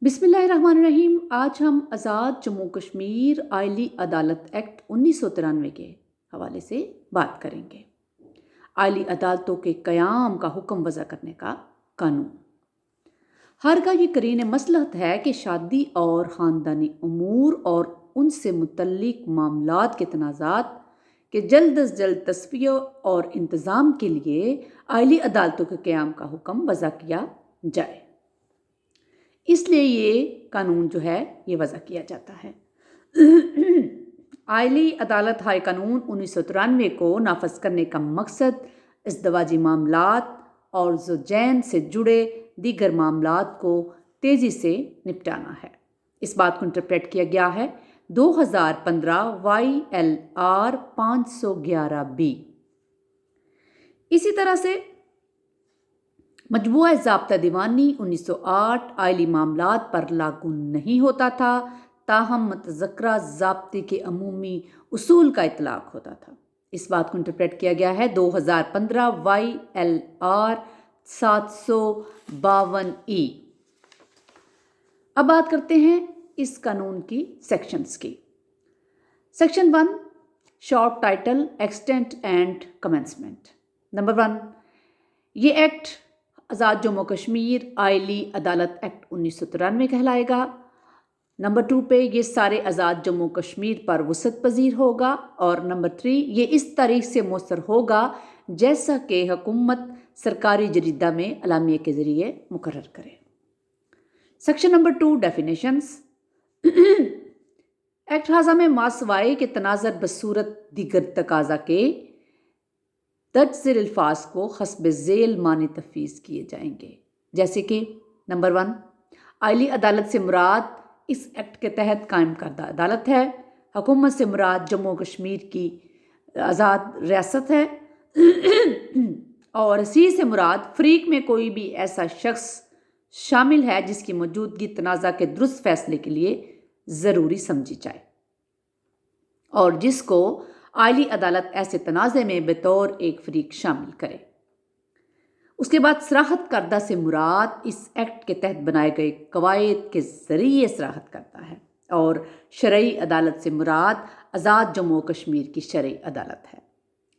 بسم اللہ الرحمن الرحیم۔ آج ہم آزاد جموں کشمیر آئلی عدالت ایکٹ 1993 کے حوالے سے بات کریں گے۔ آئلی عدالتوں کے قیام کا حکم وضع کرنے کا قانون۔ ہرگاہ یہ قرین مصلحت ہے کہ شادی اور خاندانی امور اور ان سے متعلق معاملات کے تنازعات کے جلد از جلد تصفیہ اور انتظام کے لیے آئلی عدالتوں کے قیام کا حکم وضع کیا جائے، اس لیے یہ قانون جو ہے یہ وضع کیا جاتا ہے۔ آئلی عدالت ہائے قانون 1993 کو نافذ کرنے کا مقصد ازدواجی معاملات اور زوجین سے جڑے دیگر معاملات کو تیزی سے نپٹانا ہے۔ اس بات کو انٹرپریٹ کیا گیا ہے 2015 YLR 511B۔ اسی طرح سے مجموعہ ضابطہ دیوانی 1908 آئلی معاملات پر لاگو نہیں ہوتا تھا، تاہم متذکرہ ضابطے کے عمومی اصول کا اطلاق ہوتا تھا۔ اس بات کو انٹرپریٹ کیا گیا ہے 2015 YLR 752E۔ اب بات کرتے ہیں اس قانون کی سیکشنز کی۔ Section 1 short title extent and commencement. Number 1، یہ ایکٹ آزاد جموں کشمیر آئلی عدالت ایکٹ 1993 کہلائے گا۔ نمبر 2 پہ یہ سارے آزاد جموں کشمیر پر وسعت پذیر ہوگا، اور نمبر 3 یہ اس تاریخ سے مؤثر ہوگا جیسا کہ حکومت سرکاری جریدہ میں اعلامیہ کے ذریعے مقرر کرے۔ Section number 2 definitions. ایکٹ ہاضہ میں ماسوائے کے تناظر بصورت دیگر تقاضا کے درج ذیل الفاظ کو حسب ذیل معنی تفویض کیے جائیں گے، جیسے کہ نمبر 1، آئلی عدالت سے مراد اس ایکٹ کے تحت قائم کردہ عدالت ہے۔ حکومت سے مراد جموں کشمیر کی آزاد ریاست ہے، اور اسی سے مراد فریق میں کوئی بھی ایسا شخص شامل ہے جس کی موجودگی تنازع کے درست فیصلے کے لیے ضروری سمجھی جائے، اور جس کو آئلی عدالت ایسے تنازع میں بطور ایک فریق شامل کرے۔ اس کے بعد صراحت کردہ سے مراد اس ایکٹ کے تحت بنائے گئے قواعد کے ذریعے صراحت کرتا ہے، اور شرعی عدالت سے مراد آزاد جموں کشمیر کی شرعی عدالت ہے۔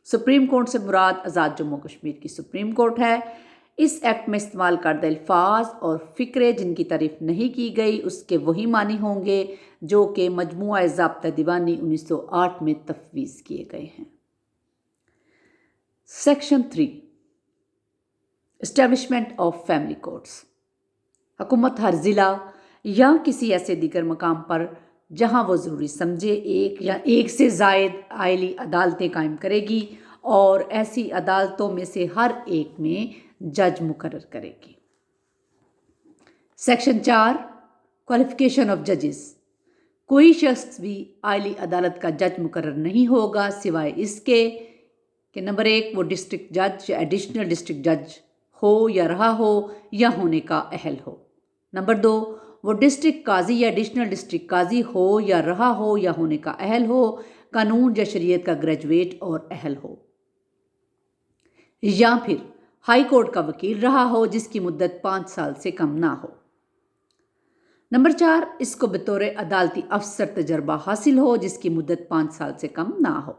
سپریم کورٹ سے مراد آزاد جموں کشمیر کی سپریم کورٹ ہے۔ اس ایکٹ میں استعمال کردہ الفاظ اور فقرے جن کی تعریف نہیں کی گئی اس کے وہی معنی ہوں گے جو کہ مجموعہ ضابطہ دیوانی 1908 میں تفویض کیے گئے ہیں۔ Section 3 establishment of family courts. حکومت ہر ضلع یا کسی ایسے دیگر مقام پر جہاں وہ ضروری سمجھے ایک یا ایک سے زائد آئلی عدالتیں قائم کرے گی، اور ایسی عدالتوں میں سے ہر ایک میں جج مقرر کرے گی۔ سیکشن 4 کوالیفیکیشن آف ججز۔ کوئی شخص بھی آئلی عدالت کا جج مقرر نہیں ہوگا سوائے اس کے کہ نمبر 1، وہ ڈسٹرکٹ جج یا ایڈیشنل ڈسٹرکٹ جج ہو یا رہا ہو یا ہونے کا اہل ہو۔ نمبر 2، وہ ڈسٹرکٹ قاضی یا ایڈیشنل ڈسٹرکٹ قاضی ہو یا رہا ہو یا ہونے کا اہل ہو، قانون یا شریعت کا گریجویٹ اور اہل ہو، یا پھر ہائی کورٹ کا وکیل رہا ہو جس کی مدت 5 سال سے کم نہ ہو۔ نمبر 4، اس کو بطور عدالتی افسر تجربہ حاصل ہو جس کی مدت 5 سال سے کم نہ ہو،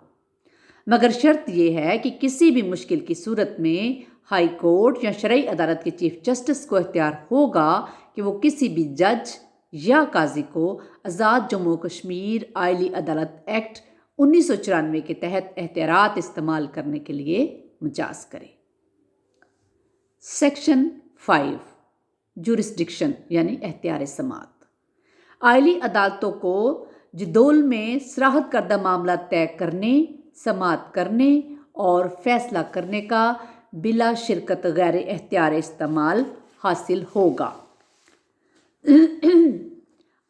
مگر شرط یہ ہے کہ کسی بھی مشکل کی صورت میں ہائی کورٹ یا شرعی عدالت کے چیف جسٹس کو اختیار ہوگا کہ وہ کسی بھی جج یا قاضی کو آزاد جموں کشمیر آئلی عدالت ایکٹ 1994 کے تحت اختیارات استعمال کرنے کے لیے مجاز کرے۔ سیکشن 5 جورسڈکشن یعنی اختیار سماعت۔ آئلی عدالتوں کو جدول میں صراحت کردہ معاملہ طے کرنے، سماعت کرنے اور فیصلہ کرنے کا بلا شرکت غیر اختیار استعمال حاصل ہوگا۔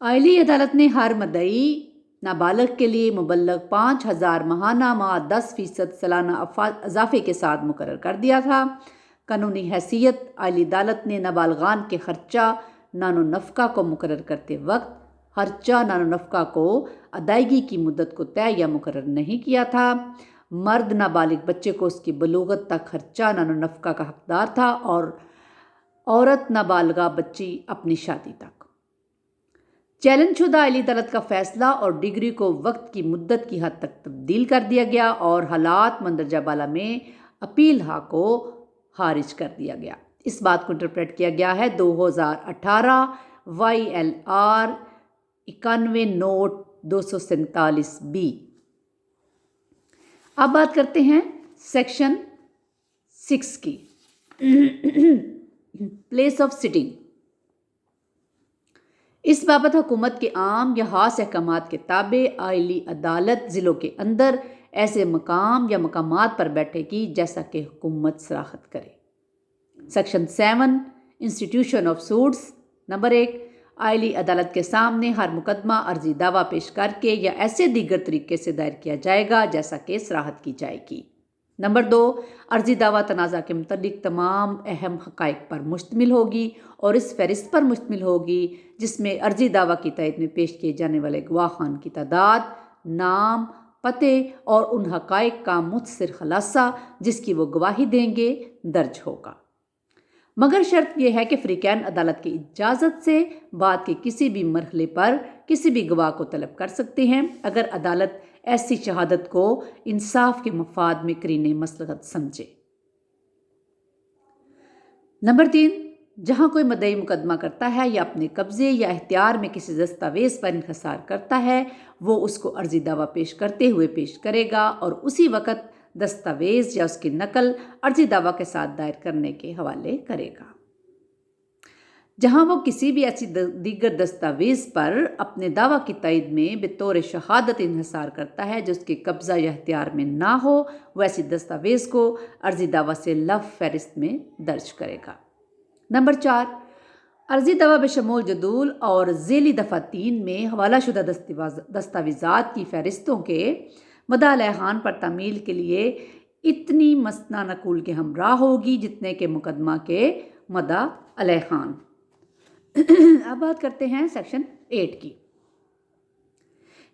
آئلی عدالت نے ہر مدعی نابالغ کے لیے مبلغ 5000 ماہانہ 10% سالانہ اضافے کے ساتھ مقرر کر دیا تھا۔ قانونی حیثیت آئلی عدالت نے نابالغان کے خرچہ نان و نفقہ کو مقرر کرتے وقت خرچہ نان و نفقہ کو ادائیگی کی مدت کو طے یا مقرر نہیں کیا تھا۔ مرد نابالغ بچے کو اس کی بلوغت تک خرچہ نان و نفقہ کا حقدار تھا، اور عورت نابالغہ بچی اپنی شادی تک۔ چیلنج شدہ اعلی عدالت کا فیصلہ اور ڈگری کو وقت کی مدت کی حد تک تبدیل کر دیا گیا اور حالات مندرجہ بالا میں اپیل حق کو خارج کر دیا گیا۔ اس بات کو انٹرپریٹ کیا گیا ہے 2018 YLR 91 نوٹ 247B۔ اب بات کرتے ہیں سیکشن 6 کی، پلیس آف سٹنگ۔ اس بابت حکومت کے عام یا خاص احکامات کے تابع اعلی عدالت ضلعوں کے اندر ایسے مقام یا مقامات پر بیٹھے گی جیسا کہ حکومت صراحت کرے۔ Section 7 institution of suits. Number 1، اعلی عدالت کے سامنے ہر مقدمہ عرضی دعویٰ پیش کر کے یا ایسے دیگر طریقے سے دائر کیا جائے گا جیسا کہ صراحت کی جائے گی۔ نمبر 2، عرضی دعویٰ تنازع کے متعلق تمام اہم حقائق پر مشتمل ہوگی اور اس فہرست پر مشتمل ہوگی جس میں عرضی دعویٰ کی تائید میں پیش کیے جانے والے گواہان کی تعداد، نام، پتے اور ان حقائق کا مختصر خلاصہ جس کی وہ گواہی دیں گے درج ہوگا، مگر شرط یہ ہے کہ فریقین عدالت کی اجازت سے بات کے کسی بھی مرحلے پر کسی بھی گواہ کو طلب کر سکتے ہیں اگر عدالت ایسی شہادت کو انصاف کے مفاد میں قرینِ مصلحت سمجھے۔ نمبر 3، جہاں کوئی مدعی مقدمہ کرتا ہے یا اپنے قبضے یا اختیار میں کسی دستاویز پر انحصار کرتا ہے وہ اس کو عرضی دعویٰ پیش کرتے ہوئے پیش کرے گا اور اسی وقت دستاویز یا اس کی نقل عرضی دعویٰ کے ساتھ دائر کرنے کے حوالے کرے گا۔ جہاں وہ کسی بھی ایسی دیگر دستاویز پر اپنے دعویٰ کی تائید میں بطور شہادت انحصار کرتا ہے جو اس کے قبضہ یا اختیار میں نہ ہو وہ ایسی دستاویز کو عرضی دعویٰ سے لو فہرست میں درج کرے گا۔ نمبر 4، عرضی دعویٰ بشمول جدول اور ذیلی دفعہ 3 میں حوالہ شدہ دستاویزات کی فہرستوں کے مدعی علیہ خان پر تعمیل کے لیے اتنی مثنیٰ نقول کے ہمراہ ہوگی جتنے کے مقدمہ کے مدعی علیہ خان۔ اب بات کرتے ہیں سیکشن 8 کی،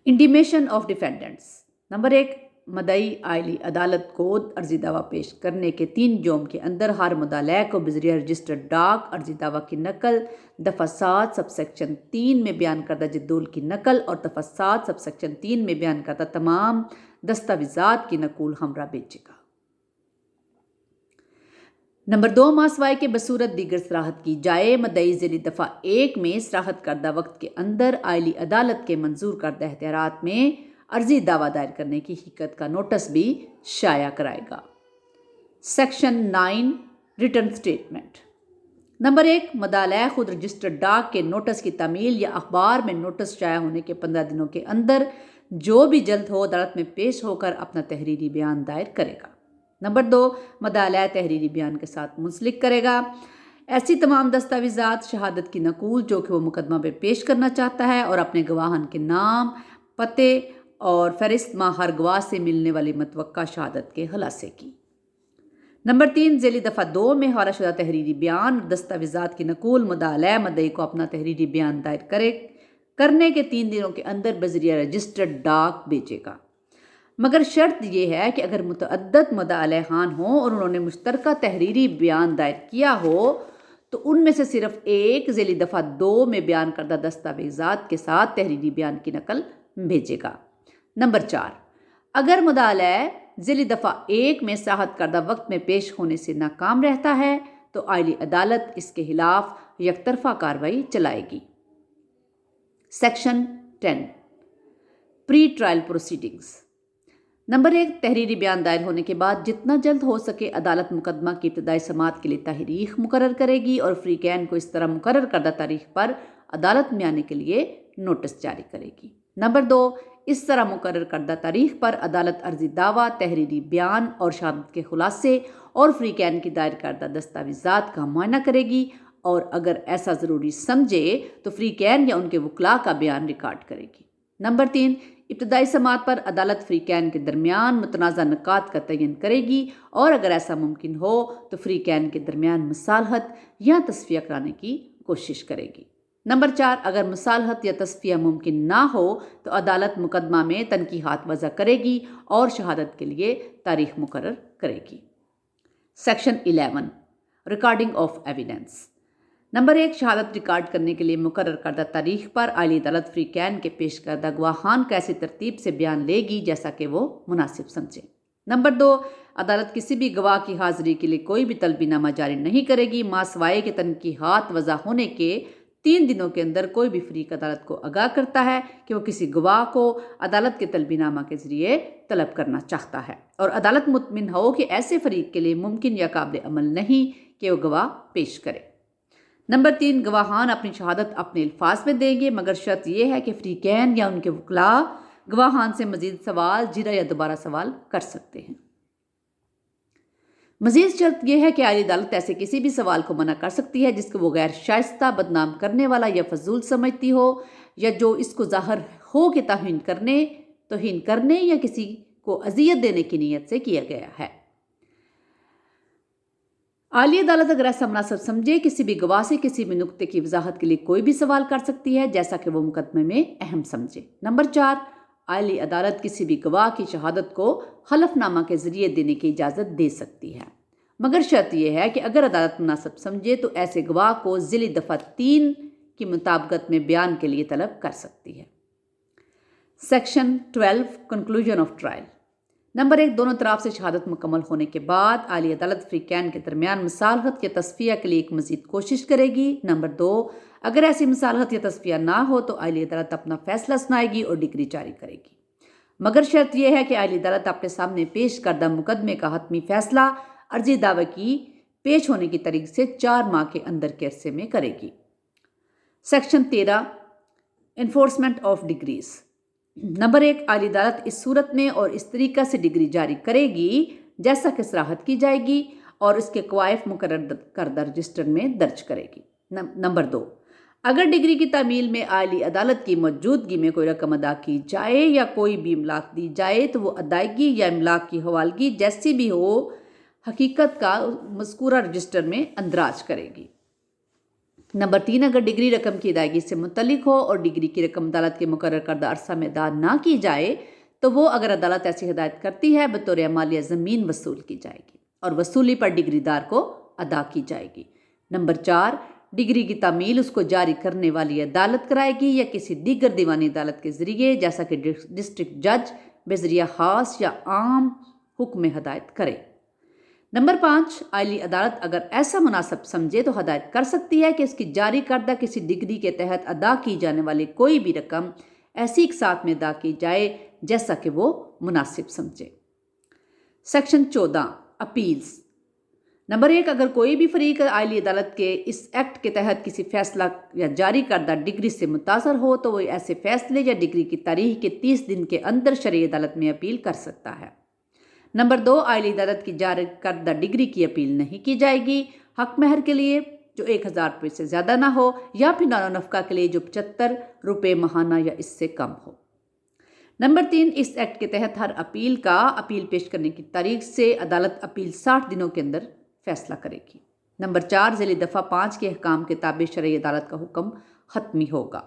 انٹیمیشن آف ڈیفینڈنٹس۔ نمبر 1، مدعی اعلی عدالت کو عرضی دعویٰ پیش کرنے کے 3 یوم کے اندر ہر مدعی علیہ کو بذریعہ رجسٹرڈ ڈاک عرضی دعویٰ کی نقل، دفعہ 7 سب سیکشن 3 میں بیان کردہ جدول کی نقل اور دفعہ 7 سب سیکشن 3 میں بیان کردہ تمام دستاویزات کی نقول ہمراہ بھیجے گا۔ نمبر 2، ماہ سوائے کے بصورت دیگر صراحت کی جائے مدعی ذیلی دفعہ 1 میں صراحت کردہ وقت کے اندر اعلی عدالت کے منظور کردہ اختیارات میں عرضی دعویٰ دائر کرنے کی حقیقت کا نوٹس بھی شائع کرائے گا۔ Section 9 written statement. نمبر 1، مدعی علیہ خود رجسٹرڈ ڈاک کے نوٹس کی تعمیل یا اخبار میں نوٹس شائع ہونے کے 15 دنوں کے اندر جو بھی جلد ہو عدالت میں پیش ہو کر اپنا تحریری بیان دائر کرے گا۔ نمبر 2، مدعی علیہ تحریری بیان کے ساتھ منسلک کرے گا ایسی تمام دستاویزات شہادت کی نقول جو کہ وہ مقدمہ پہ پیش کرنا چاہتا ہے اور اپنے گواہان کے نام، پتے اور فہرست ماہ ہر گواہ سے ملنے والی متوقع شہادت کے خلاصے کی۔ نمبر 3، ذیلی دفعہ 2 میں حوالہ شدہ تحریری بیان اور دستاویزات کی نقول مدعی علیہ مدعی کو اپنا تحریری بیان دائر کرنے کے 3 دنوں کے اندر بذریعہ رجسٹرڈ ڈاک بھیجے گا، مگر شرط یہ ہے کہ اگر متعدد مدعی علیہ خان ہوں اور انہوں نے مشترکہ تحریری بیان دائر کیا ہو تو ان میں سے صرف ایک ذیلی دفعہ 2 میں بیان کردہ دستاویزات کے ساتھ تحریری بیان کی نقل بھیجے گا۔ نمبر 4، اگر مدعی علیہ ذیلی دفعہ 1 میں صراحت کردہ وقت میں پیش ہونے سے ناکام رہتا ہے تو اعلی عدالت اس کے خلاف یک طرفہ کارروائی چلائے گی۔ سیکشن 10 پری ٹرائل پروسیڈنگز۔ نمبر 1، تحریری بیان دائر ہونے کے بعد جتنا جلد ہو سکے عدالت مقدمہ کی ابتدائی سماعت کے لیے تاریخ مقرر کرے گی اور فریقین کو اس طرح مقرر کردہ تاریخ پر عدالت میں آنے کے لیے نوٹس جاری کرے گی۔ نمبر 2، اس طرح مقرر کردہ تاریخ پر عدالت عرضی دعویٰ، تحریری بیان اور شہادت کے خلاصے اور فریقین کی دائر کردہ دستاویزات کا معائنہ کرے گی اور اگر ایسا ضروری سمجھے تو فریقین یا ان کے وکلاء کا بیان ریکارڈ کرے گی۔ نمبر 3، ابتدائی سماعت پر عدالت فریقین کے درمیان متنازع نکات کا تعین کرے گی اور اگر ایسا ممکن ہو تو فریقین کے درمیان مصالحت یا تصفیہ کرانے کی کوشش کرے گی۔ نمبر 4، اگر مصالحت یا تصفیہ ممکن نہ ہو تو عدالت مقدمہ میں تنقیحات وضع کرے گی اور شہادت کے لیے تاریخ مقرر کرے گی۔ Section 11 recording of evidence. Number 1، شہادت ریکارڈ کرنے کے لیے مقرر کردہ تاریخ پر اعلی عدالت فریقین کے پیش کردہ گواہان کا ایسی ترتیب سے بیان لے گی جیسا کہ وہ مناسب سمجھے۔ نمبر 2، عدالت کسی بھی گواہ کی حاضری کے لیے کوئی بھی طلبی نامہ جاری نہیں کرے گی ماں سوائے کہ تنقیحات وضع ہونے کے 3 دنوں کے اندر کوئی بھی فریق عدالت کو آگاہ کرتا ہے کہ وہ کسی گواہ کو عدالت کے طلبی نامہ کے ذریعے طلب کرنا چاہتا ہے، اور عدالت مطمئن ہو کہ ایسے فریق کے لیے ممکن یا قابل عمل نہیں کہ وہ گواہ پیش کرے۔ نمبر 3، گواہان اپنی شہادت اپنے الفاظ میں دیں گے مگر شرط یہ ہے کہ فریقین یا ان کے وکلاء گواہان سے مزید سوال جرح یا دوبارہ سوال کر سکتے ہیں۔ مزید شرط یہ ہے کہ اعلی عدالت ایسے کسی بھی سوال کو منع کر سکتی ہے جس کو وہ غیر شائستہ، بدنام کرنے والا یا فضول سمجھتی ہو، یا جو اس کو ظاہر ہو کہ توہین کرنے یا کسی کو اذیت دینے کی نیت سے کیا گیا ہے۔ اعلی عدالت اگر ایسا مناسب سمجھے کسی بھی گواہ سے کسی بھی نقطے کی وضاحت کے لیے کوئی بھی سوال کر سکتی ہے جیسا کہ وہ مقدمے میں اہم سمجھے۔ نمبر 4، اعلی عدالت کسی بھی گواہ کی شہادت کو حلف نامہ کے ذریعے دینے کی اجازت دے سکتی ہے، مگر شرط یہ ہے کہ اگر عدالت مناسب سمجھے تو ایسے گواہ کو ذیلی دفعہ 3 کی مطابقت میں بیان کے لیے طلب کر سکتی ہے۔ Section 12، conclusion of trial. Number 1، دونوں طرف سے شہادت مکمل ہونے کے بعد اعلی عدالت فریقین کے درمیان مصالحت یا تصفیہ کے لیے ایک مزید کوشش کرے گی۔ نمبر 2، اگر ایسی مصالحت یا تصفیہ نہ ہو تو اعلی عدالت اپنا فیصلہ سنائے گی اور ڈگری جاری کرے گی، مگر شرط یہ ہے کہ اعلی عدالت اپنے سامنے پیش کردہ مقدمے کا حتمی فیصلہ عرضی دعوے کی پیش ہونے کی تاریخ سے 4 ماہ کے اندر کے عرصے میں کرے گی۔ Section 13، enforcement of degrees. Number 1، اعلی عدالت اس صورت میں اور اس طریقہ سے ڈگری جاری کرے گی جیسا کہ صراحت کی جائے گی اور اس کے قوائف مقرر کردہ رجسٹر میں درج کرے گی۔ نمبر 2، اگر ڈگری کی تعمیل میں اعلی عدالت کی موجودگی میں کوئی رقم ادا کی جائے یا کوئی بھی املاک دی جائے تو وہ ادائیگی یا املاک کی حوالگی جیسی بھی ہو حقیقت کا مذکورہ رجسٹر میں اندراج کرے گی۔ نمبر 3، اگر ڈگری رقم کی ادائیگی سے متعلق ہو اور ڈگری کی رقم عدالت کے مقرر کردہ عرصہ میں ادا نہ کی جائے تو وہ اگر عدالت ایسی ہدایت کرتی ہے بطور مالیہ زمین وصول کی جائے گی اور وصولی پر ڈگری دار کو ادا کی جائے گی۔ نمبر 4، ڈگری کی تعمیل اس کو جاری کرنے والی عدالت کرائے گی یا کسی دیگر دیوانی عدالت کے ذریعے جیسا کہ ڈسٹرکٹ جج بذریعہ خاص یا عام حکم ہدایت کرے۔ نمبر 5، اعلی عدالت اگر ایسا مناسب سمجھے تو ہدایت کر سکتی ہے کہ اس کی جاری کردہ کسی ڈگری کے تحت ادا کی جانے والی کوئی بھی رقم ایسی اقساط میں ادا کی جائے جیسا کہ وہ مناسب سمجھے۔ Section 14، appeals. نمبر 1، اگر کوئی بھی فریق اعلی عدالت کے اس ایکٹ کے تحت کسی فیصلہ یا جاری کردہ ڈگری سے متاثر ہو تو وہ ایسے فیصلے یا ڈگری کی تاریخ کے 30 دن کے اندر شرعی عدالت میں اپیل کر سکتا ہے۔ نمبر 2، اعلی عدالت کی جاری کردہ ڈگری کی اپیل نہیں کی جائے گی حق مہر کے لیے جو 1000 روپے سے زیادہ نہ ہو یا پھر نان و نفقہ کے لیے جو 75 روپے ماہانہ یا اس سے کم ہو۔ نمبر 3، اس ایکٹ کے تحت ہر اپیل کا اپیل پیش کرنے کی تاریخ سے عدالت اپیل 60 دنوں کے اندر فیصلہ کرے گی۔ نمبر 4، ذیلی دفعہ 5 کے احکام کے تابع شرعی عدالت کا حکم حتمی ہوگا۔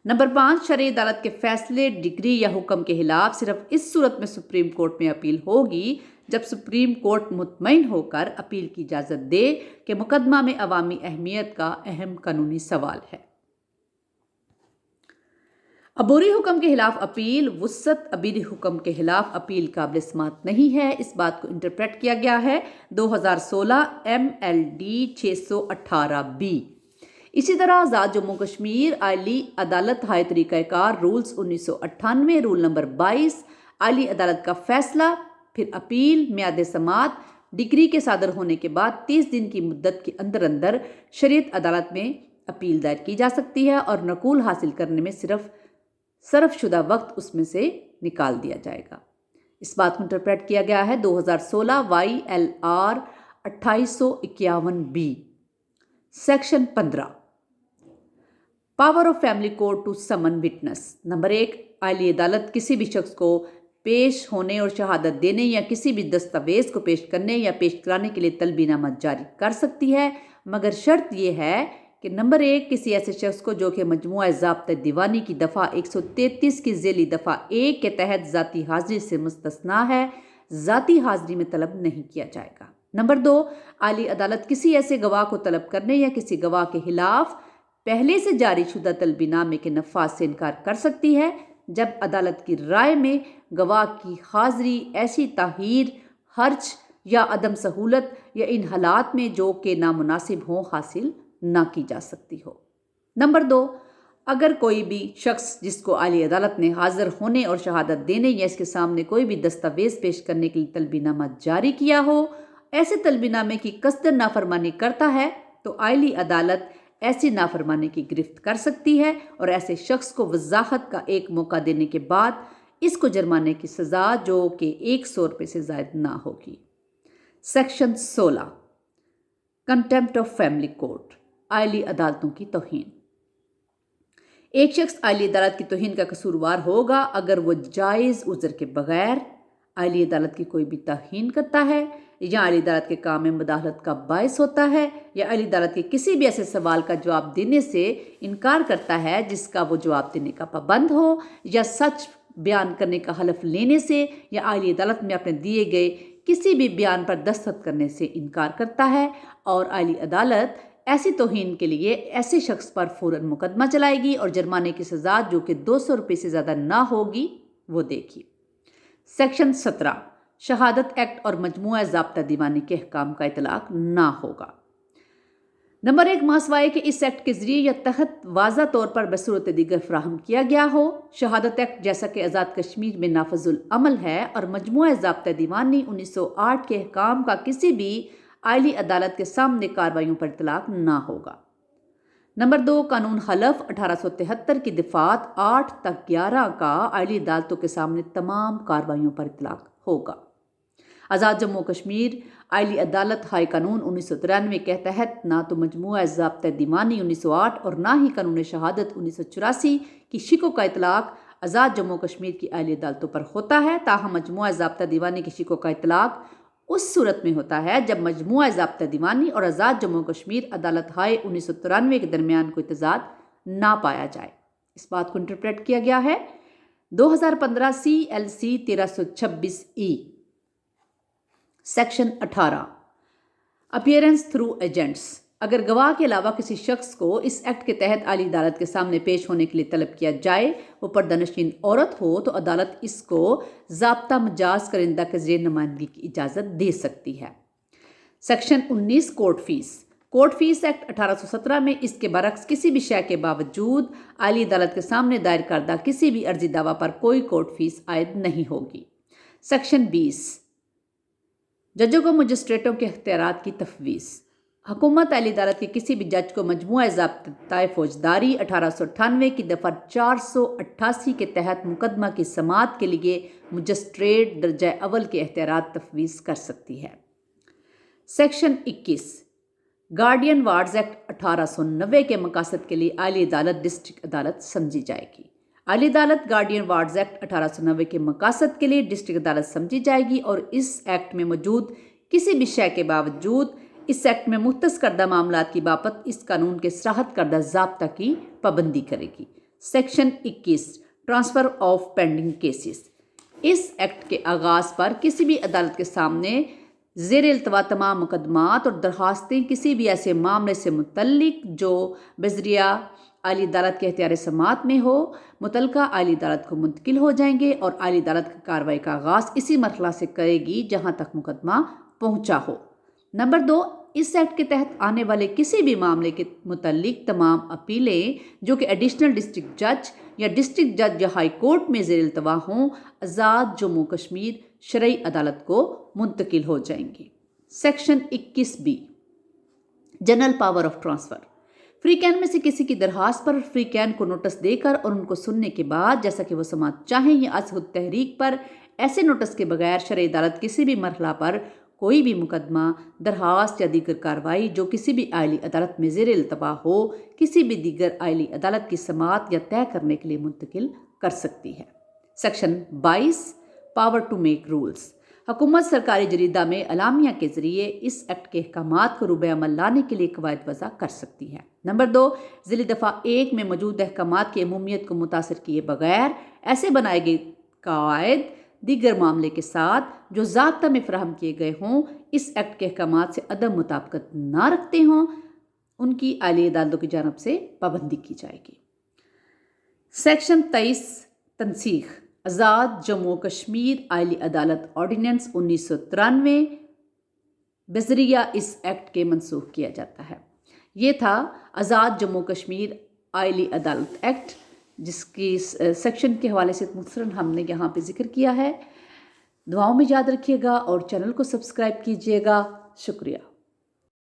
نمبر 5، شرعی عدالت کے فیصلے، ڈگری یا حکم کے خلاف صرف اس صورت میں سپریم کورٹ میں اپیل ہوگی جب سپریم کورٹ مطمئن ہو کر اپیل کی اجازت دے کہ مقدمہ میں عوامی اہمیت کا اہم قانونی سوال ہے۔ عبوری حکم کے خلاف اپیل، وسعت عبیری حکم کے خلاف اپیل قابل سماعت نہیں ہے۔ اس بات کو انٹرپریٹ کیا گیا ہے 2016 MLD 618B۔ اسی طرح آزاد جموں کشمیر اعلی عدالت ہائی طریقہ کار رولز 1998 رول نمبر 22 اعلی عدالت کا فیصلہ پھر اپیل میعاد سماعت ڈگری کے صادر ہونے کے بعد 30 دن کی مدت کے اندر اندر شریعت عدالت میں اپیل دائر کی جا سکتی ہے اور نقول حاصل کرنے میں صرف شدہ وقت اس میں سے نکال دیا جائے گا۔ اس بات کو انٹرپریٹ کیا گیا ہے 2016 YLR 2851B۔ Section 15، power of family court to summon witness. Number 1، اعلی عدالت کسی بھی شخص کو پیش ہونے اور شہادت دینے یا کسی بھی دستاویز کو پیش کرنے یا پیش کرانے کے لیے طلبی نامہ جاری کر سکتی ہے، مگر شرط یہ ہے کہ نمبر 1، کسی ایسے شخص کو جو کہ مجموعہ ضابطۂ دیوانی کی دفعہ 133 کی ذیلی دفعہ 1 کے تحت ذاتی حاضری سے مستثنیٰ ہے، ذاتی حاضری میں طلب نہیں کیا جائے گا۔ نمبر 2، اعلی عدالت کسی ایسے گواہ کو طلب کرنے یا کسی گواہ کے خلاف پہلے سے جاری شدہ طلبی نامے کے نفاذ سے انکار کر سکتی ہے جب عدالت کی رائے میں گواہ کی حاضری ایسی تاخیر، حرج یا عدم سہولت یا ان حالات میں جو کہ نامناسب ہوں حاصل نہ کی جا سکتی ہو۔ نمبر 2، اگر کوئی بھی شخص جس کو اعلی عدالت نے حاضر ہونے اور شہادت دینے یا اس کے سامنے کوئی بھی دستاویز پیش کرنے کے لیے طلبی نامہ جاری کیا ہو، ایسے طلبی نامے کی قصدن نافرمانی کرتا ہے تو اعلی عدالت ایسی نافرمانی کی گرفت کر سکتی ہے اور ایسے شخص کو وضاحت کا ایک موقع دینے کے بعد اس کو جرمانے کی سزا جو کہ 100 روپے سے زائد نہ ہوگی۔ Section 16، contempt of family court, اعلی عدالتوں کی توہین۔ ایک شخص اعلی عدالت کی توہین کا قصوروار ہوگا اگر وہ جائز عذر کے بغیر اعلی عدالت کی کوئی بھی توہین کرتا ہے یا اعلی عدالت کے کام میں مداخلت کا باعث ہوتا ہے یا اعلی عدالت کے کسی بھی ایسے سوال کا جواب دینے سے انکار کرتا ہے جس کا وہ جواب دینے کا پابند ہو، یا سچ بیان کرنے کا حلف لینے سے یا اعلی عدالت میں اپنے دیے گئے کسی بھی بیان پر دستخط کرنے سے انکار کرتا ہے، اور اعلی عدالت ایسی توہین کے لیے ایسے شخص پر فوراً مقدمہ چلائے گی اور جرمانے کی سزا جو کہ 200 روپے سے زیادہ نہ ہوگی وہ دے گی۔ سیکشن 17، شہادت ایکٹ اور مجموعہ ضابطہ دیوانی کے احکام کا اطلاق نہ ہوگا۔ نمبر 1، ماسوائے کہ اس ایکٹ کے ذریعے یا تحت واضح طور پر بصورت دیگر فراہم کیا گیا ہو۔ شہادت ایکٹ جیسا کہ آزاد کشمیر میں نافذ العمل ہے اور مجموعہ ضابطہ دیوانی 1908 کے احکام کا کسی بھی اعلی عدالت کے سامنے کارروائیوں پر اطلاق نہ ہوگا۔ نمبر 2، قانون حلف 1873 کی دفعات 8 تک 11 کا اعلی عدالتوں کے سامنے تمام کارروائیوں پر اطلاق ہوگا۔ آزاد جموں کشمیر اعلی عدالت ہائی قانون 1993 کے تحت نہ تو مجموعہ ضابطہ دیوانی 1908 اور نہ ہی قانون شہادت 1984 کی شکوں کا اطلاق آزاد جموں کشمیر کی اعلی عدالتوں پر ہوتا ہے، تاہم مجموعہ ضابطہ دیوانی کی شکوں کا اطلاق اس صورت میں ہوتا ہے جب مجموعہ ضابطہ دیوانی اور آزاد جموں کشمیر عدالت ہائے 1993 کے درمیان کوئی تضاد نہ پایا جائے۔ اس بات کو انٹرپریٹ کیا گیا ہے 2015 CLC 1326E۔ Section 18، appearance through agents. اگر گواہ کے علاوہ کسی شخص کو اس ایکٹ کے تحت اعلی عدالت کے سامنے پیش ہونے کے لیے طلب کیا جائے، وہ پردہ نشین عورت ہو تو عدالت اس کو ضابطہ مجاز کرندہ کے ذریعے نمائندگی کی اجازت دے سکتی ہے۔ Section 19، court fees. Court fees act 1817 میں اس کے برعکس کسی بھی شے کے باوجود اعلی عدالت کے سامنے دائر کردہ کسی بھی عرضی دعویٰ پر کوئی کورٹ فیس عائد نہیں ہوگی۔ سیکشن 20، ججوں کو مجسٹریٹوں کے اختیارات کی تفویض۔ حکومت اعلی عدالت کے کسی بھی جج کو مجموعہ ضابطۂ فوجداری 1898 کی دفعہ 488 کے تحت مقدمہ کی سماعت کے لیے مجسٹریٹ درجہ اول کے اختیارات تفویض کر سکتی ہے۔ سیکشن 21، گارڈین وارڈز ایکٹ 1890 کے مقاصد کے لیے اعلی عدالت ڈسٹرکٹ عدالت سمجھی جائے گی۔ اعلی عدالت گارڈین وارڈز ایکٹ 1890 کے مقاصد کے لیے ڈسٹرکٹ عدالت سمجھی جائے گی اور اس ایکٹ میں موجود کسی بھی شے کے باوجود اس ایکٹ میں مختص کردہ معاملات کی بابت اس قانون کے صراحت کردہ ضابطہ کی پابندی کرے گی۔ Section 21، transfer of pending cases. اس ایکٹ کے آغاز پر کسی بھی عدالت کے سامنے زیر التوا تمام مقدمات اور درخواستیں کسی بھی ایسے معاملے سے متعلق جو بذریعہ اعلی عدالت کے اختیار سماعت میں ہو، متعلقہ اعلی عدالت کو منتقل ہو جائیں گے اور اعلی عدالت کی کارروائی کا آغاز اسی مرحلہ سے کرے گی جہاں تک مقدمہ پہنچا ہو۔ نمبر 2، اس ایکٹ کے تحت آنے والے کسی بھی معاملے کے متعلق تمام اپیلیں جو کہ ایڈیشنل ڈسٹرکٹ جج یا ڈسٹرکٹ جج یا ہائی کورٹ میں زیر التوا ہوں، آزاد جموں کشمیر شرعی عدالت کو منتقل ہو جائیں گی۔ Section 21B، general power of transfer. Free can میں سے کسی کی درخواست پر فری کین کو نوٹس دے کر اور ان کو سننے کے بعد جیسا کہ وہ سماعت چاہیں یا از خود تحریک پر ایسے نوٹس کے بغیر شرعی عدالت کسی بھی مرحلہ پر کوئی بھی مقدمہ، درخواست یا دیگر کارروائی جو کسی بھی اعلی عدالت میں زیر التوا ہو، کسی بھی دیگر اعلی عدالت کی سماعت یا طے کرنے کے لیے منتقل کر سکتی ہے۔ Section 22، power to make rules. حکومت سرکاری جریدہ میں اعلامیہ کے ذریعے اس ایکٹ کے احکامات کو روبہ عمل لانے کے لیے قواعد وضع کر سکتی ہے۔ نمبر 2، ذیلی دفعہ 1 میں موجود احکامات کی عمومیت کو متاثر کیے بغیر ایسے بنائے گئے قواعد دیگر معاملے کے ساتھ جو ضابطہ میں فراہم کیے گئے ہوں اس ایکٹ کے احکامات سے عدم مطابقت نہ رکھتے ہوں ان کی اعلی عدالتوں کی جانب سے پابندی کی جائے گی۔ سیکشن 23 تنسیخ آزاد جموں کشمیر اعلی عدالت آرڈیننس 1993 بذریعہ اس ایکٹ کے منسوخ کیا جاتا ہے۔ یہ تھا آزاد جموں کشمیر اعلی عدالت ایکٹ، جس کی سیکشن کے حوالے سے مختصراً ہم نے یہاں پہ ذکر کیا ہے۔ دعاؤں میں یاد رکھیے گا اور چینل کو سبسکرائب کیجیے گا۔ شکریہ۔